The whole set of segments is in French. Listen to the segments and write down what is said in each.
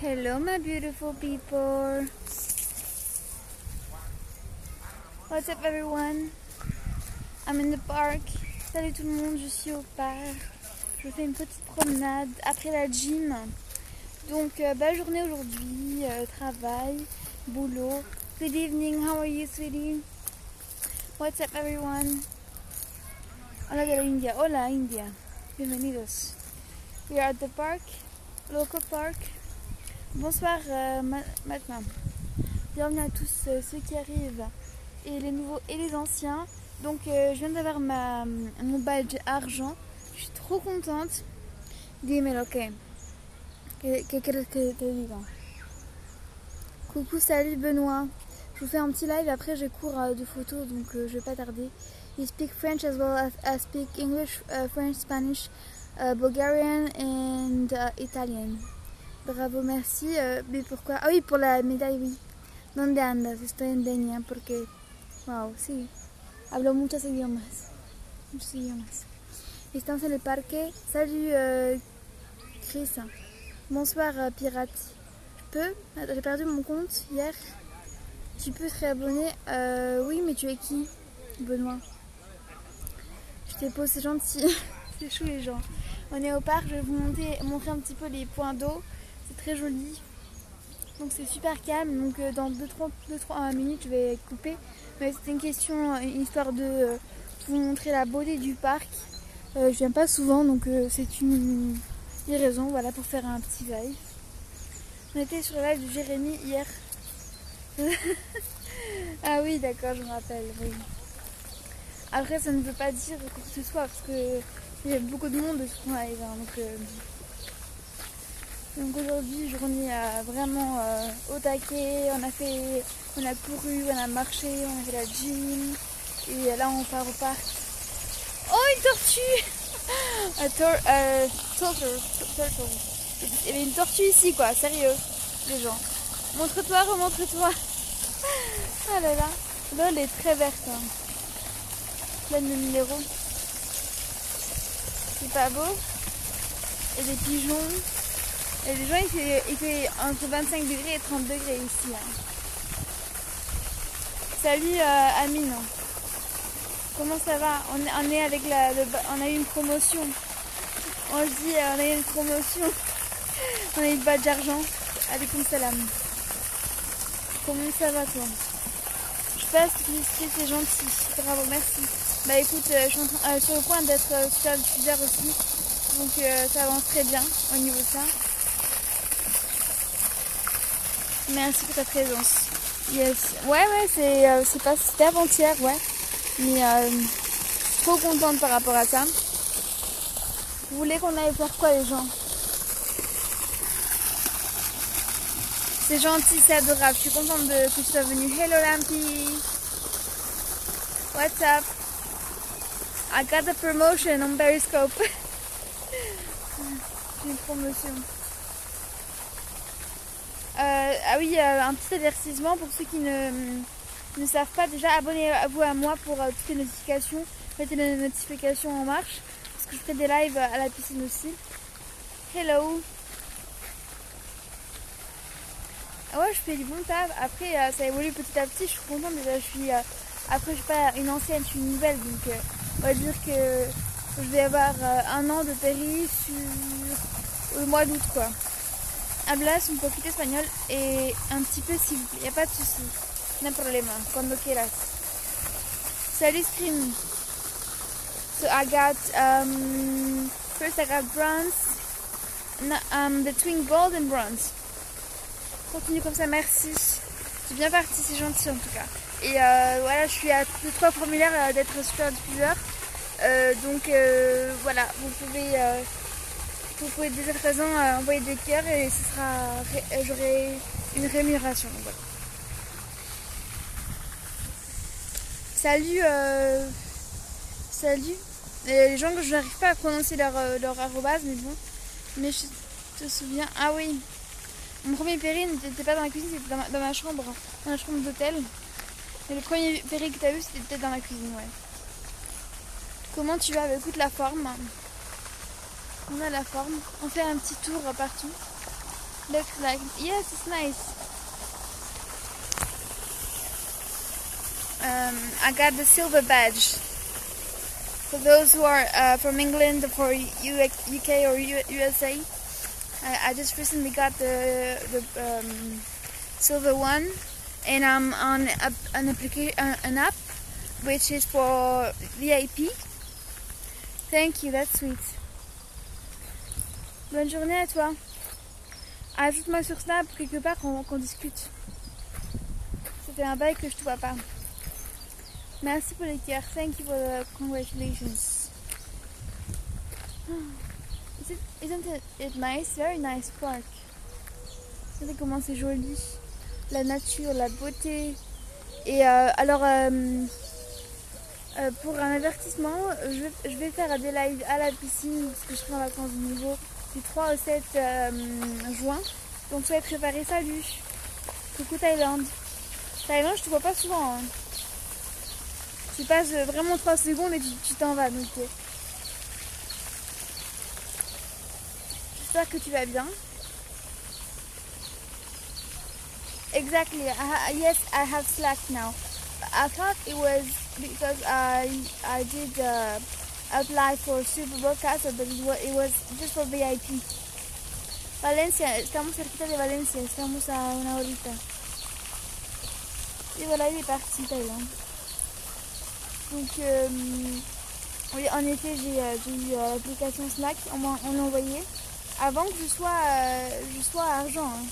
Hello my beautiful people. What's up everyone? I'm in the park. Salut tout le monde, je suis au parc. Je fais une petite promenade après la gym. Donc belle journée aujourd'hui, travail, boulot. Good evening, how are you sweetie? What's up everyone? Hola de la India, hola India. Bienvenidos. We are at the park, local park. Bonsoir maintenant. Bienvenue à tous ceux qui arrivent, et les nouveaux et les anciens. Donc je viens d'avoir mon badge argent. Je suis trop contente. Dis-moi, ok. ¿Qué quieres que te diga? Coucou, salut Benoît. Je vous fais un petit live, après j'ai cours de photos, donc je vais pas tarder. You speak French as well as I speak English, French, Spanish, Bulgarian and Italian. Bravo, merci. Mais pourquoi? Ah oui, pour la médaille, oui. ¿Dónde andas? Estoy en Denia porque... Wow, sí. Hablo muchos idiomas. Muchos idiomas. Estamos en el parque. Salut Chris. Bonsoir pirate. Je peux? J'ai perdu mon compte hier. Tu peux te réabonner? Oui, mais tu es qui? Benoît. Je t'ai posé, c'est gentil. C'est chou les gens. On est au parc, je vais vous montrer un petit peu les points d'eau. C'est très joli. Donc c'est super calme. Donc dans 2-3 minutes je vais couper. Mais c'était une histoire de vous montrer la beauté du parc. Je viens pas souvent, donc c'est une raison, voilà, pour faire un petit live. On était sur le live de Jérémy hier. Ah oui, d'accord, je me rappelle, oui. Après, ça ne veut pas dire quoi que ce soit, parce que il y a beaucoup de monde sur mon live. Hein, donc aujourd'hui, journée vraiment au taquet. On a couru, on a marché, on a fait la gym. Et là, on part au parc. Oh, une tortue! Turtle. Il y avait une tortue ici, quoi, sérieux, les gens. Montre-toi, remontre-toi. Ah là là. Là, elle est très verte. Hein. Pleine de minéraux. C'est pas beau? Et des pigeons. Et les gens, il fait entre 25 degrés et 30 degrés ici. Hein. Salut Amine. Comment ça va? On est avec on a eu une promotion. On se dit, on a eu une promotion. On a eu le badge d'argent. Alaikum salam. Comment ça va toi? Je passe, c'est gentil. Bravo, merci. Bah écoute, je suis sur le point d'être super diffuseur aussi. Donc ça avance très bien au niveau de ça. Merci pour ta présence. Yes. Ouais, c'était avant-hier, ouais. Mais trop contente par rapport à ça. Vous voulez qu'on aille faire quoi les gens? C'est gentil, c'est adorable. Je suis contente que tu sois venue. Hello Lampy. What's up? I got a promotion on Periscope. J'ai une promotion. Ah oui, un petit avertissement pour ceux qui ne savent pas. Déjà, abonnez-vous à moi pour toutes les notifications. Mettez les notifications en marche. Parce que je fais des lives à la piscine aussi. Hello. Ah ouais, je fais du bon taf. Après, ça évolue petit à petit. Je suis contente. Déjà, après, je suis pas une ancienne, je suis une nouvelle. Donc, on va dire que je vais avoir 1 an de péri sur le mois d'août, quoi. Hablas un poquito espagnol et un petit peu s'il vous plaît. Y a pas de souci. No problema. Cuando quieras. Salut Scream. So I got first I got bronze. Between gold and bronze. Continue comme ça, merci. C'est bien parti, c'est gentil en tout cas. Et voilà, je suis à 2-3 formulaires d'être super diffuseur. Donc voilà, vous pouvez dès à présent envoyer des cœurs et j'aurai une rémunération. Voilà. Salut. Les gens que je n'arrive pas à prononcer leur arrobase, mais bon. Mais je te souviens. Ah oui. Mon premier péri n'était pas dans la cuisine, c'était dans ma chambre, dans la chambre d'hôtel. Et le premier péri que tu as vu, c'était peut-être dans la cuisine, ouais. Comment tu vas? Écoute, la forme. On a la forme. On fait un petit tour partout. Looks like, yes, it's nice. I got the silver badge. For those who are from England or for UK or USA, I just recently got the silver one, and I'm on an app which is for VIP. Thank you, that's sweet. Bonne journée à toi. Ajoute-moi sur Snap quelque part qu'on discute. Ça fait un bail que je te vois pas. Merci pour les cœurs. Thank you for the congratulations. Isn't it nice? Very nice park. Regardez comment c'est joli. La nature, la beauté. Et alors, pour un avertissement, je vais faire Adélaïde à la piscine parce que je serai en vacances de nouveau du 3 au 7 juin. Donc soyez préparés. Salut. Coucou Thaïlande. Thaïlande, je te vois pas souvent. Hein. Tu passes vraiment 3 secondes et tu t'en vas. Donc, j'espère que tu vas bien. Exactly. Yes, I have Slack now. I thought it was because I did apply for Super Broadcaster, but it was just for VIP. Valencia, estamos cerquita de Valencia, estamos a una horita. Et voilà, il est parti, Thaïlande. Donc, oui, en effet, j'ai eu l'application Slack, on l'a envoyé avant que je sois à argent. Hein.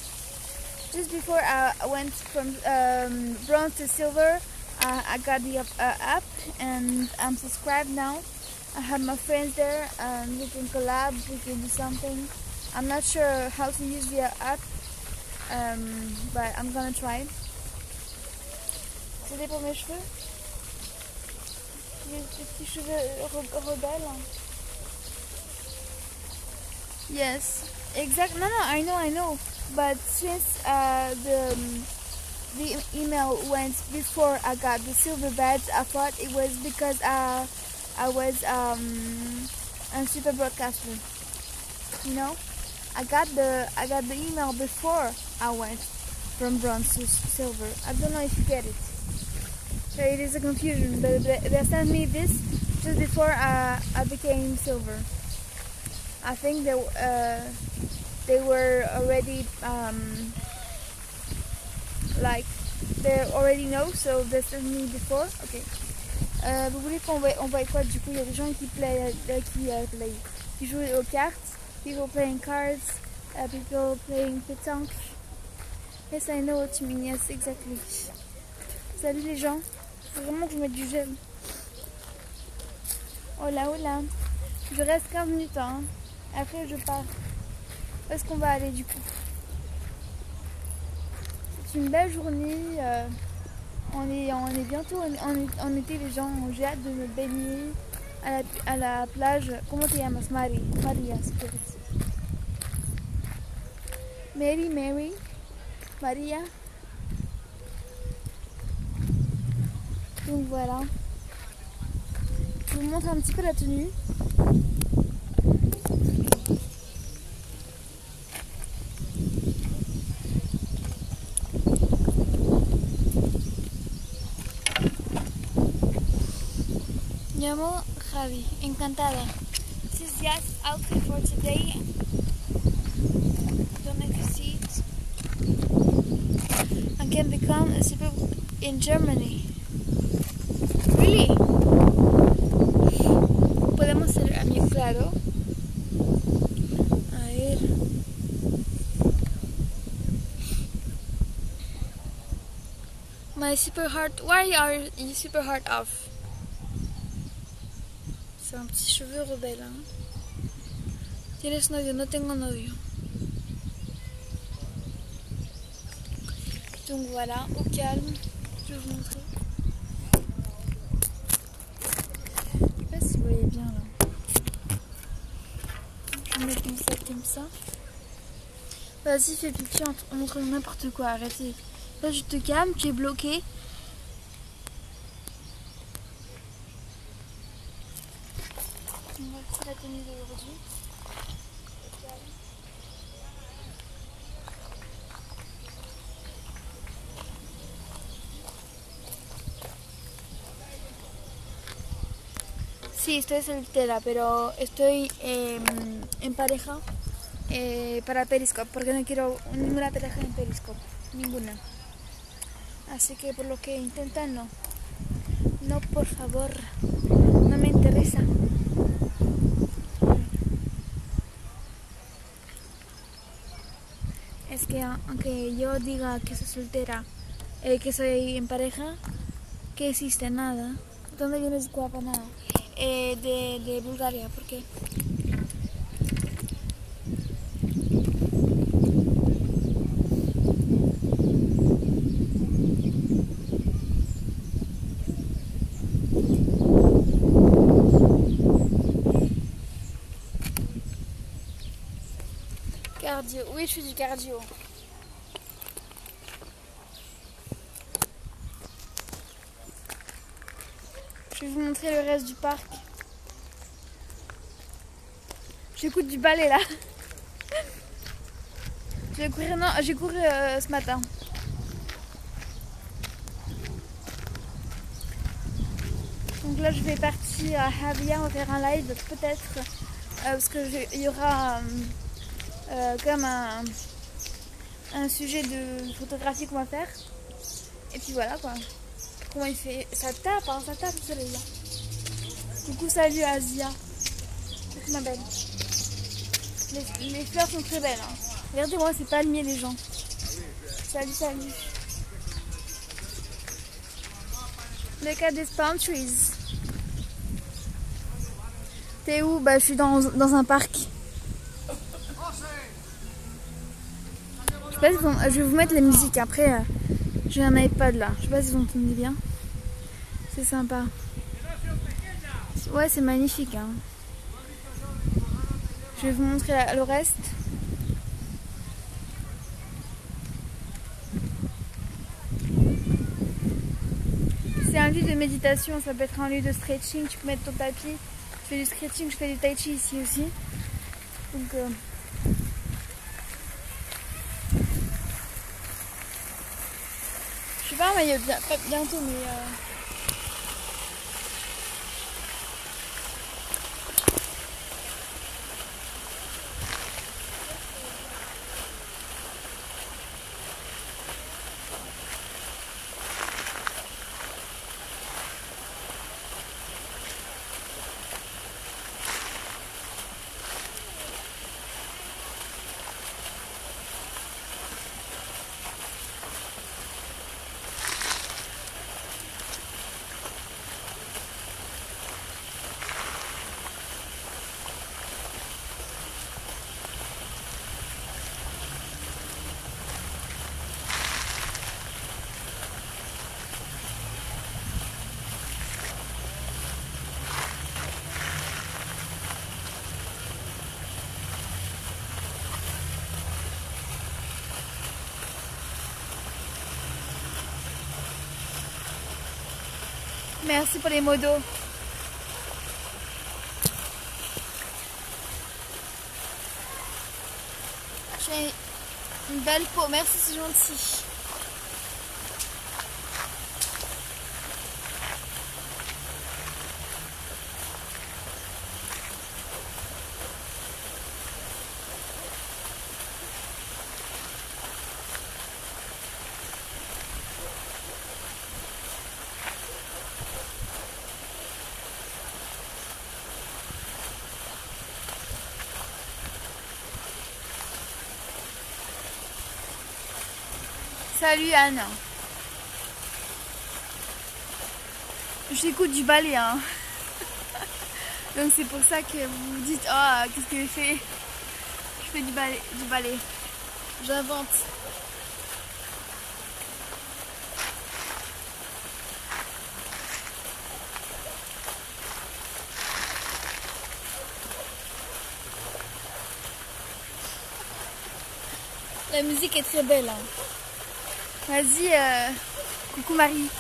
Just before I went from bronze to silver, I got the app and I'm subscribed now. I have my friends there and we can collab, we can do something. I'm not sure how to use the app, but I'm gonna try. C'est pour mes cheveux. Les petits cheveux rebelles. Yes, exactly. No, I know. But since the email went before I got the silver badge, I thought it was because I was a super broadcaster. You know, I got the email before I went from bronze to silver. I don't know if you get it. So it is a confusion, but they sent me this just before I became silver. I think they were already like they already know, so they sent me before. Okay. Vous voulez qu'on voit quoi du coup? Il y a des gens qui jouent aux cartes, people playing cards, people playing pétanque. Yes, I know what you mean. Yes, exactly. Salut les gens. Faut vraiment que je mette du gel. Hola. Je reste 15 minutes. Hein. Après, je pars. Où est-ce qu'on va aller du coup? C'est une belle journée. On est bientôt en été, les gens. J'ai hâte de me baigner à la plage. Comment te llamas? Maria, c'est peut-être. Mary, Maria. Donc voilà. Je vous montre un petit peu la tenue. Llamo Javi, encantada. This is Yas' outfit for today. Don't know if you see it. I can become a super in Germany. Really? Podemos ser amigos, claro. A ver. My super heart. Why are you super heart off? C'est un petit cheveu rebelle. Hein? ¿Tienes novio? No tengo novio. Donc voilà, au calme. Je vais vous montrer. Je sais pas si vous voyez bien là. Je vais mettre mon sac comme ça. Vas-y, fais pipi, on montre n'importe quoi, arrêtez. Là, je te calme, tu es bloqué. On va faire la tenue d'aujourd'hui. Sí, estoy soltera, pero estoy en pareja para Periscope, porque no quiero ninguna pareja en Periscope, ninguna. Así que por lo que intentan, no. No, por favor, no me interesa. Es que aunque yo diga que soy soltera, que soy en pareja, que existe nada. ¿Dónde vienes, guapa? Nada. De Bulgaria, ¿por qué? Cardio, oui, je fais du cardio. Je vais vous montrer le reste du parc. J'écoute du ballet là. J'ai couru ce matin. Donc là je vais partir à Havia, on va faire un live peut-être parce que il y aura comme un sujet de photographie qu'on va faire. Et puis voilà quoi. Comment il fait? Ça tape le soleil là. Coucou, salut Asia. Coucou ma belle. Les fleurs sont très belles. Hein. Regardez-moi, c'est palmier les gens. Salut. Look at these palm trees. T'es où? Bah je suis dans un parc. Je sais pas si je vais vous mettre la musique après. J'ai un iPad là. Je sais pas si vous entendez bien. C'est sympa. Ouais, c'est magnifique. Hein. Je vais vous montrer le reste. C'est un lieu de méditation, ça peut être un lieu de stretching. Tu peux mettre ton tapis. Je fais du stretching, je fais du tai chi ici aussi. Donc, je suis pas en maillot bientôt, mais. Merci pour les mots d'eau. J'ai une belle peau. Merci, c'est gentil. Salut Anne. J'écoute du ballet. Hein. Donc c'est pour ça que vous vous dites, oh, qu'est-ce que je fais? Je fais du ballet. J'invente. La musique est très belle. Hein. Vas-y, coucou Marie.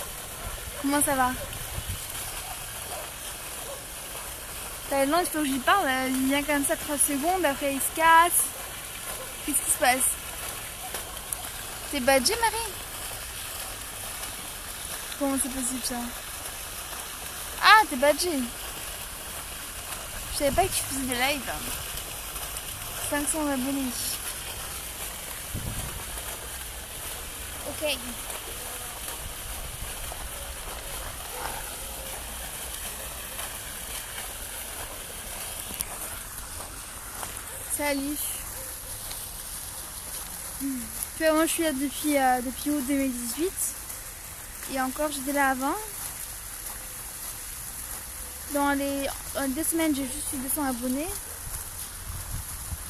Comment ça va? Thaïlande, il faut que j'y parle. Il vient comme ça 3 secondes, après il se casse. Qu'est-ce qui se passe? T'es badgée, Marie? Comment c'est possible ça? Ah, t'es badgée. Je savais pas que tu faisais des lives. 500 abonnés. Ok. Salut. Tu vois, moi je suis là depuis août 2018. Et encore j'étais là avant. Dans les 2 semaines j'ai juste eu 200 abonnés.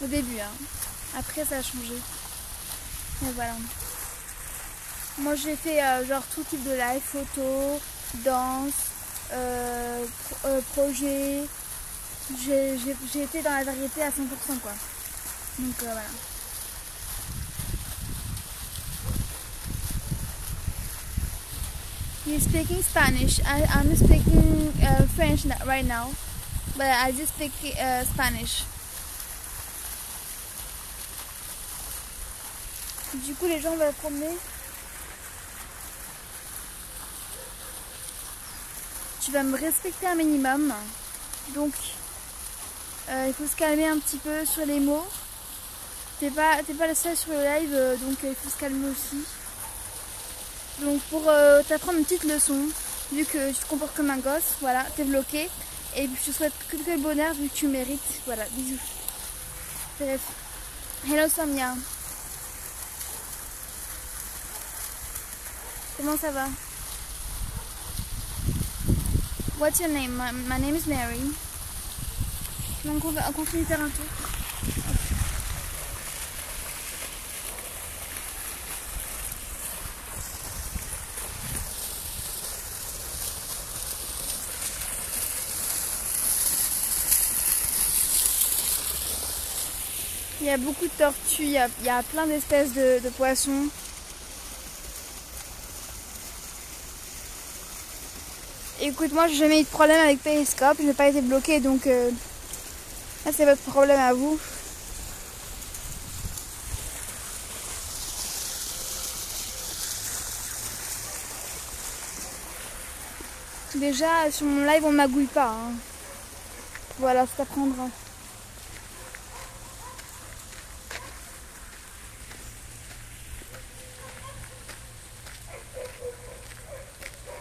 Au début, hein. Après ça a changé. Mais voilà. Moi j'ai fait genre tout type de live, photo, danse, projet. J'ai été dans la variété à 100% quoi. Donc voilà. You're speaking Spanish. I'm speaking French right now, but I just speak Spanish. Du coup, les gens vont promener. Tu vas me respecter un minimum. Donc, il faut se calmer un petit peu sur les mots. T'es pas la seule sur le live, donc il faut se calmer aussi. Donc pour t'apprendre une petite leçon, vu que tu te comportes comme un gosse, voilà, t'es bloqué. Et puis je te souhaite que le bonheur vu que tu mérites. Voilà, bisous. Bref. Hello Samia. Comment ça va? What's your name? My name is Mary. Donc on continue de faire un tour. Il y a beaucoup de tortues, il y a plein d'espèces de poissons. Écoute, moi j'ai jamais eu de problème avec Periscope, je n'ai pas été bloquée, donc là c'est votre problème à vous. Déjà sur mon live on magouille pas, hein. Voilà, c'est à prendre.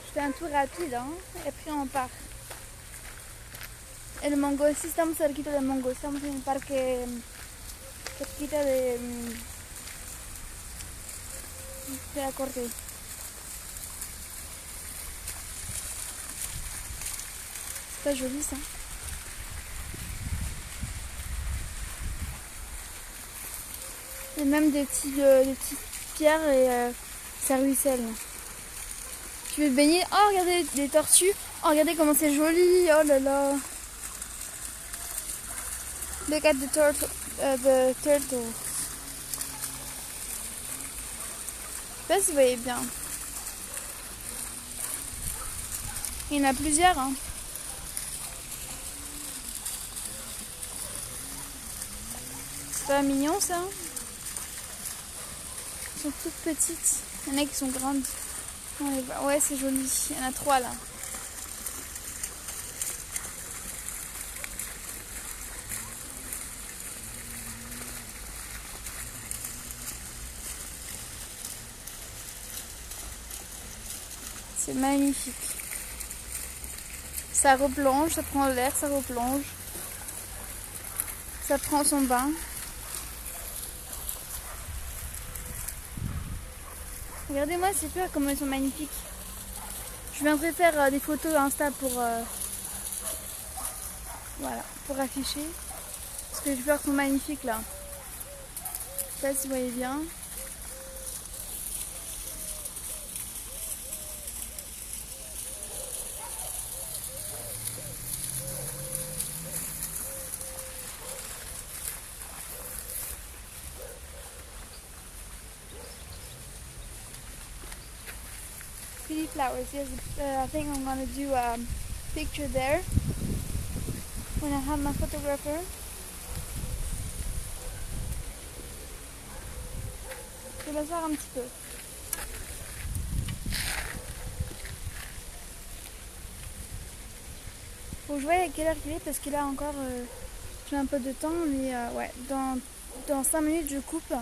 Je fais un tour rapide, hein, et après on part. El mango, sí estamos cerquita del mango, estamos en el parque cerquita de la corte. C'est pas joli ça. Et même des petites pierres et ça ruisselle. Tu veux te baigner? Oh regardez les tortues. Oh regardez comment c'est joli. Oh là là. Look at the turtle. The turtle. Je sais pas si vous voyez bien. Il y en a plusieurs. Hein. C'est pas mignon ça? Elles sont toutes petites. Il y en a qui sont grandes. Ouais, c'est joli. Il y en a 3 là. C'est magnifique. Ça replonge, ça prend l'air, ça replonge. Ça prend son bain. Regardez-moi ces fleurs comme elles sont magnifiques. Je viendrai faire des photos Insta pour voilà, pour afficher. Parce que les fleurs sont magnifiques là. Je sais pas si vous voyez bien. Pretty flowers. Yes, I think I'm gonna do a picture there when I have my photographer. Je vais m'asseoir un petit peu. faut que je voie à quelle heure il est parce que là encore j'ai un peu de temps, mais ouais, dans 5 minutes je coupe.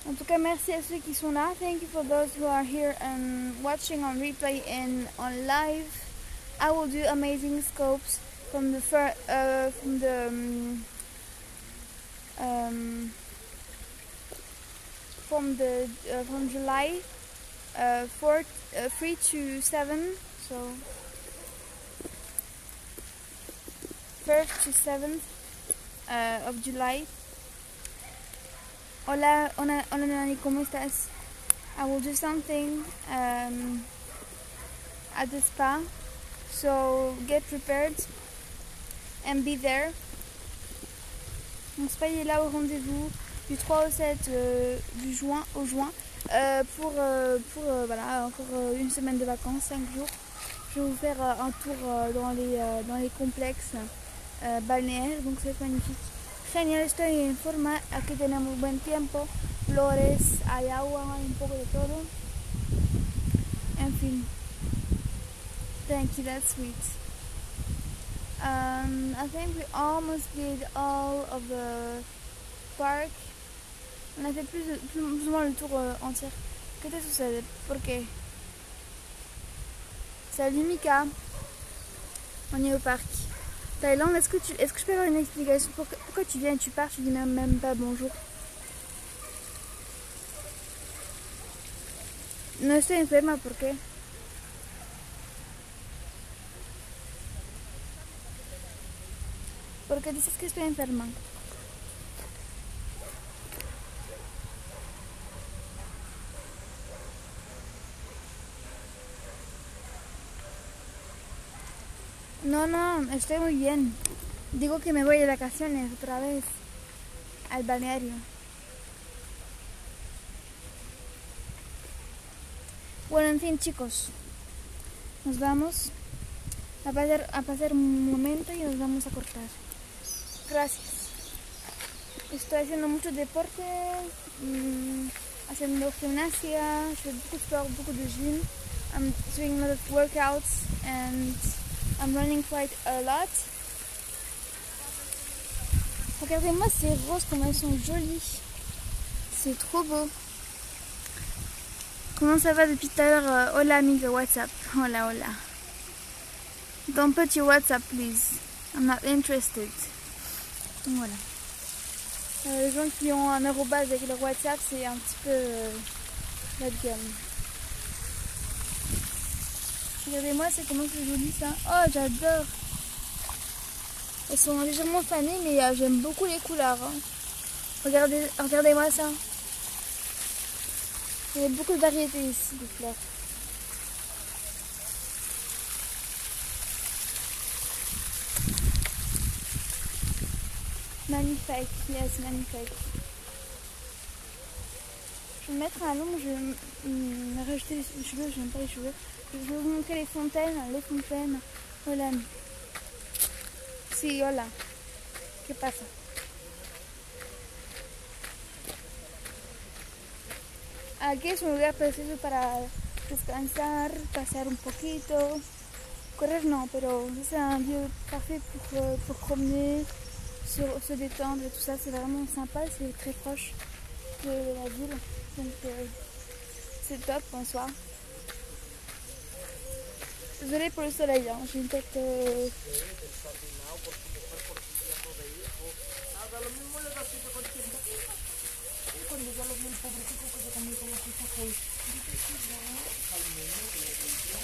En tout cas, merci à ceux qui sont là. Thank you for those who are here and watching on replay and on live. I will do amazing scopes from from July 3 to 7. So 1st to 7th of July. Hola Nani, ¿cómo estás? I will do something at the spa, so get prepared and be there. Mon spa est là au rendez-vous du 3 au 7 du juin pour voilà, encore une semaine de vacances, 5 jours. Je vais vous faire un tour dans les complexes balnéaires, donc c'est magnifique. Genial, estoy en forma, aquí tenemos buen tiempo, flores, hay agua, un poco de todo. En fin. Thank you, that's sweet. I think we almost did all of the park. On a fait plus ou moins le tour entier. ¿Qué te sucede? ¿Por qué? Salut Mika. On est au parc. Thaïlande, est-ce que je peux avoir une explication pourquoi tu viens et tu pars, tu dis même pas bonjour? No estoy enferma, ¿por qué? Porque dices que estoy enferma. No, estoy muy bien. Digo que me voy de vacaciones otra vez al balneario. Bueno, en fin, chicos, nos vamos a pasar un momento y nos vamos a cortar. Gracias. Estoy haciendo mucho deporte, haciendo gimnasia, je fais beaucoup de sport, beaucoup de gym. I'm doing a lot of workouts and I'm running quite a lot. Regardez-moi ces roses, comme elles sont jolies. C'est trop beau. Comment ça va depuis tout à l'heure? Hola amiga WhatsApp. Hola. Don't put your WhatsApp please. I'm not interested. Donc voilà. Les gens qui ont un arrobase avec leur WhatsApp, c'est un petit peu la gamme. Regardez-moi, c'est comment c'est joli ça. Oh, j'adore. Elles sont légèrement fanées, mais j'aime beaucoup les couleurs. Hein. Regardez-moi ça. Il y a beaucoup de variétés ici de fleurs. Magnifique, yes, magnifique. Je vais me mettre à l'ombre, je vais me rajouter les cheveux, j'aime pas les cheveux. Je vais vous montrer les fontaines. Hola. Sí, hola. ¿Qué pasa? Aquí es un lugar precioso para descansar, pasear un poquito. Correr non, pero c'est un lieu parfait pour promener, se détendre et tout ça. C'est vraiment sympa, c'est très proche de la ville. Donc c'est top en soi. Désolée pour le soleil, hein. J'ai une tête...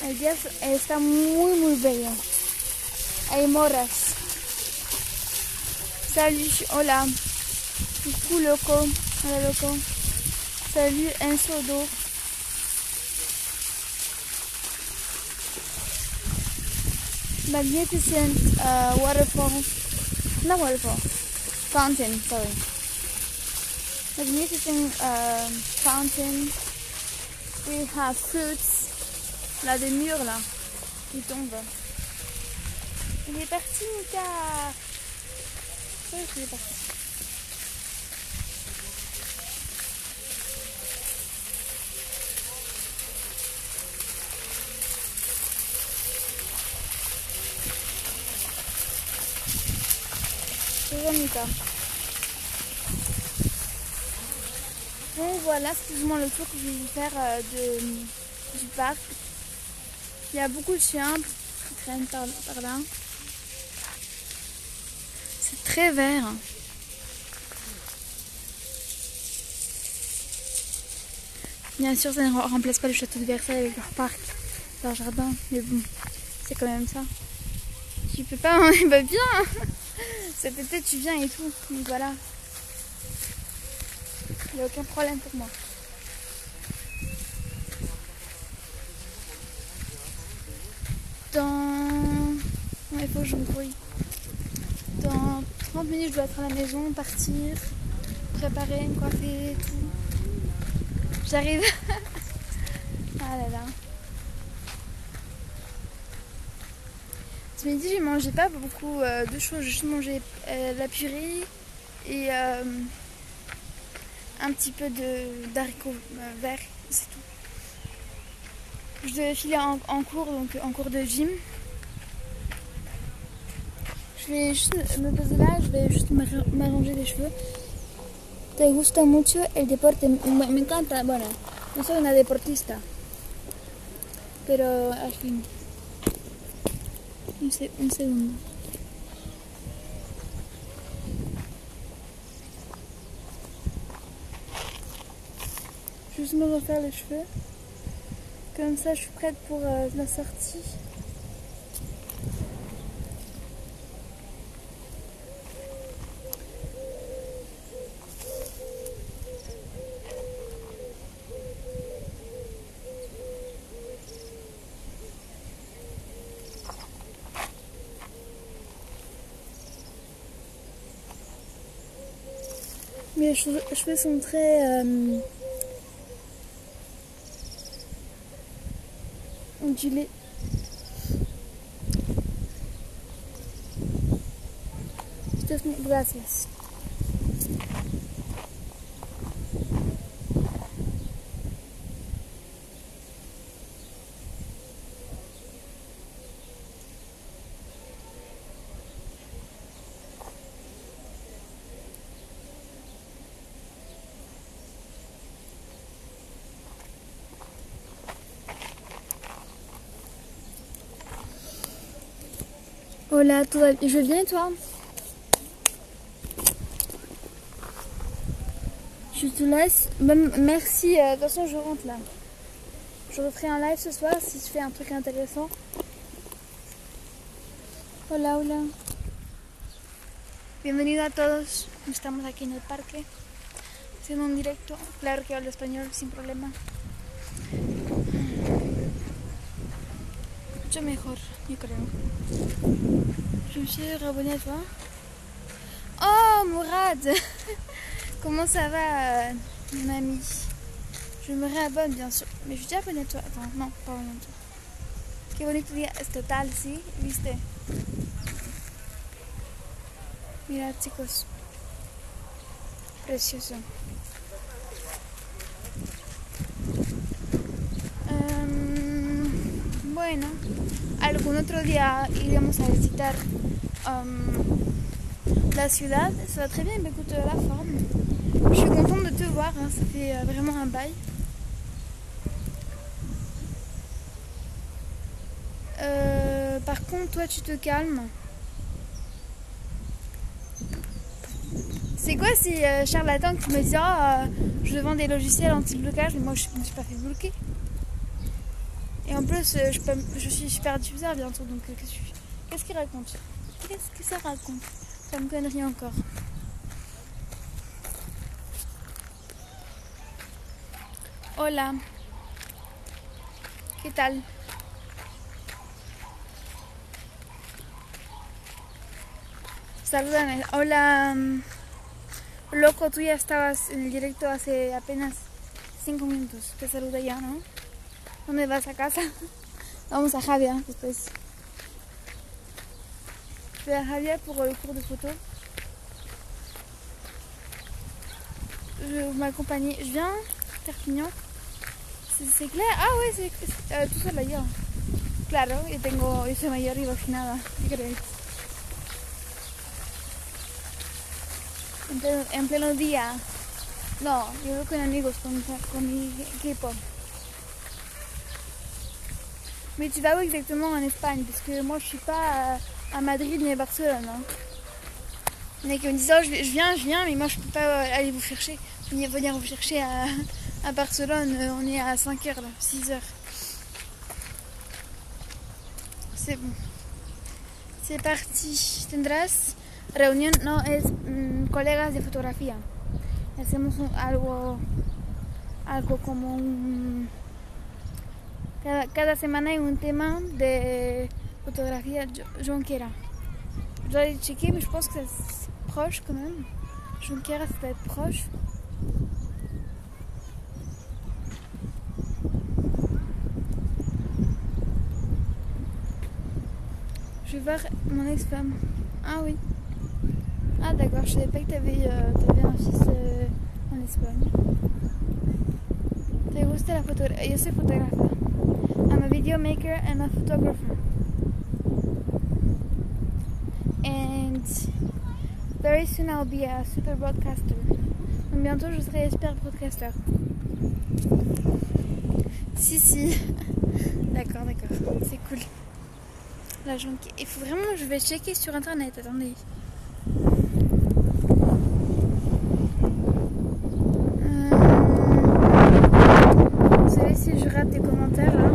El día está muy bello. Hay moras. Salut, hola. Coucou loco. Hola loco. Salut Ensodo. Magnificent waterfall. Not waterfall. Fountain, sorry. Magnificent fountain. We have fruits. Là, des murs là qui tombent. Il est parti, Mika. Il est parti. bonita. Donc voilà, c'est plus ou moins le tour que je vais vous faire du parc. Il y a beaucoup de chiens qui traînent par là. C'est très vert. Bien sûr, ça ne remplace pas le château de Versailles avec leur parc, leur jardin, mais bon, c'est quand même ça. Tu peux pas, bah bien. Cet été tu viens et tout, donc voilà. Il n'y a aucun problème pour moi. Il faut que je me brouille. Dans 30 minutes, je dois être à la maison, partir, préparer, me coiffer et tout. J'arrive. Ah là là. Ce midi, j'ai mangé pas beaucoup de choses. J'ai juste mangé la purée et un petit peu d'haricots verts, c'est tout. Je devais filer en cours, donc en cours de gym. Je vais juste me poser là, je vais juste m'arranger les cheveux. ¿Te gusta mucho el deporte? Me encanta, bueno, no soy una deportista, pero al fin. Un segundo. Juste me refaire les cheveux. Comme ça, je suis prête pour la sortie. Mes cheveux sont très ondulés. Gracias. Hola, je viens et toi? Je te laisse. Merci. De toute façon, je rentre là. Je referai un live ce soir si je fais un truc intéressant. Hola, hola. Bienvenido a todos. Estamos aquí en el parque haciendo un directo. Claro que hablo español sin problema. Mucho mejor, yo creo. Je me suis réabonnée à toi. Oh, Mourad. Comment ça va, mon ami? Je me réabonne, bien sûr. Mais je suis déjà abonnée à toi. Attends, non, pas vraiment toi. Qué bonito día es total, ¿sí? ¿Viste? Mira, chicos. Precioso. Bueno, algún otro día iremos a visitar la ciudad. Ça va très bien, mais écoute la forme. Je suis contente de te voir, hein, ça fait vraiment un bail. Par contre, toi, tu te calmes. C'est quoi ces charlatans qui me disent je vends des logiciels anti-blocage, mais moi je ne me suis pas fait bloquer. Et en plus, je suis super diffuseur bientôt, donc qu'est-ce qu'il raconte? Qu'est-ce que ça raconte? Ça me connerie encore. Hola. ¿Qué tal? Saludame. Hola. Loco, tú ya estabas en el directo hace apenas 5 minutos. Te saluda ya, ¿no? ¿Dónde vas? ¿A casa? Vamos a Javier después. Je vais à Javier pour le cours de photo. Je m'accompagne. Je viens Perpignan. C'est clair. Ah ouais, c'est tout seul ayer. Claro, yo soy mayor y vacinada. ¿Qué creéis? en pleno día. No, yo voy con amigos, con mi equipo. Mais tu vas où exactement en Espagne? Parce que moi je suis pas à Madrid ni à Barcelone. Hein. Il y en a qui me disent oh, je viens, mais moi je peux pas aller vous chercher. Venir vous chercher à Barcelone, on est à 5h là, 6h. C'est bon. C'est parti. Tendrás reunión, no, es colegas de fotografía. Hacemos algo como un... Cada semana hay un tema de fotografía Junquera. Je dois aller checker, mais je pense que c'est proche quand même. Junquera, ça doit être proche. Je vais voir mon ex-femme. Ah oui. Ah d'accord, je savais pas que t'avais un fils en Espagne. ¿Te gusta la fotografía? Yo soy fotógrafa. I'm a video maker and a photographer. And very soon I'll be a super broadcaster. Donc bientôt je serai super broadcaster. Si. D'accord. C'est cool. La jonquille. Il faut vraiment que je vais checker sur internet. Attendez. Désolée si je rate des commentaires là.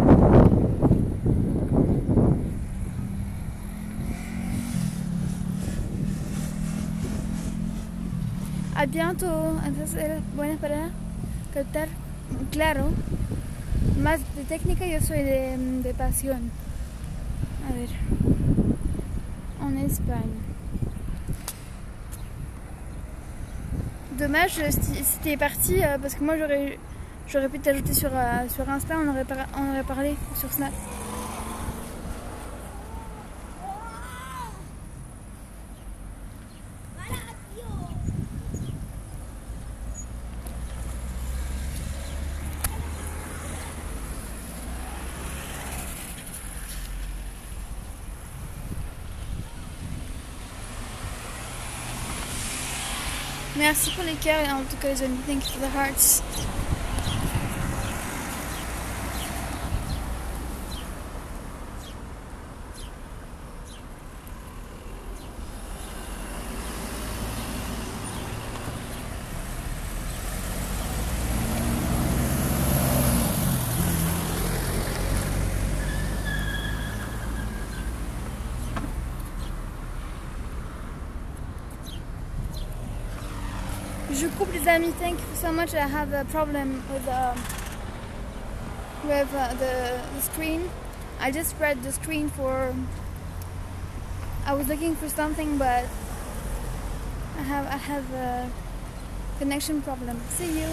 A bientôt. Entonces, buena para captar. Claro. Más de técnica, yo soy de pasión. A ver. En Espagne. Dommage si t'es parti parce que moi j'aurais pu t'ajouter sur Insta, on aurait parlé sur Snap. Merci pour les cœurs et en tout cas les amis, thank you for the hearts. Je coupe les amis, thank you so much. I have a problem with the screen. I just spread the screen I was looking for something but I have a connection problem. See you.